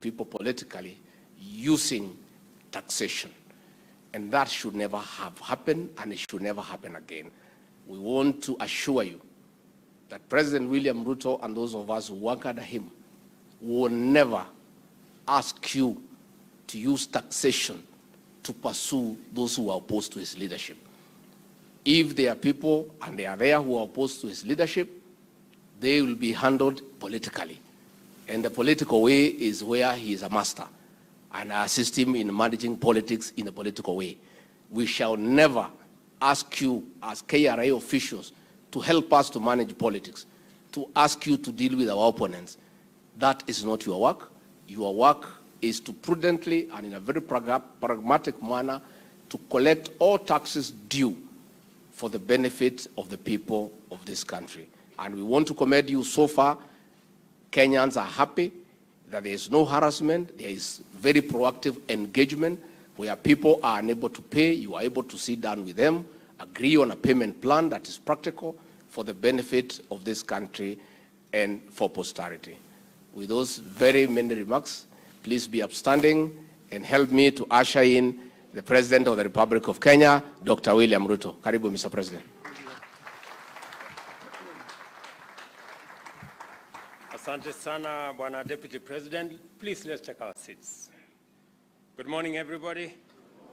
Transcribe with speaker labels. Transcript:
Speaker 1: people politically using taxation. And that should never have happened, and it should never happen again. We want to assure you that President William Ruto and those of us who work under him will never ask you to use taxation to pursue those who are opposed to his leadership. If there are people, and they are there, who are opposed to his leadership, they will be handled politically. And the political way is where he is a master. And I assist him in managing politics in a political way. We shall never ask you as KRA officials to help us to manage politics, to ask you to deal with our opponents. That is not your work. Your work is to prudently and in a very pragmatic manner to collect all taxes due for the benefit of the people of this country. And we want to commend you so far. Kenyans are happy that there is no harassment. There is very proactive engagement where people are unable to pay. You are able to sit down with them, agree on a payment plan that is practical for the benefit of this country and for posterity. With those very many remarks, please be upstanding and help me to usher in the President of the Republic of Kenya, Dr. William Ruto. Karibu, Mr. President.
Speaker 2: Asante sana, Bwana Deputy President. Please let's take our seats. Good morning, everybody.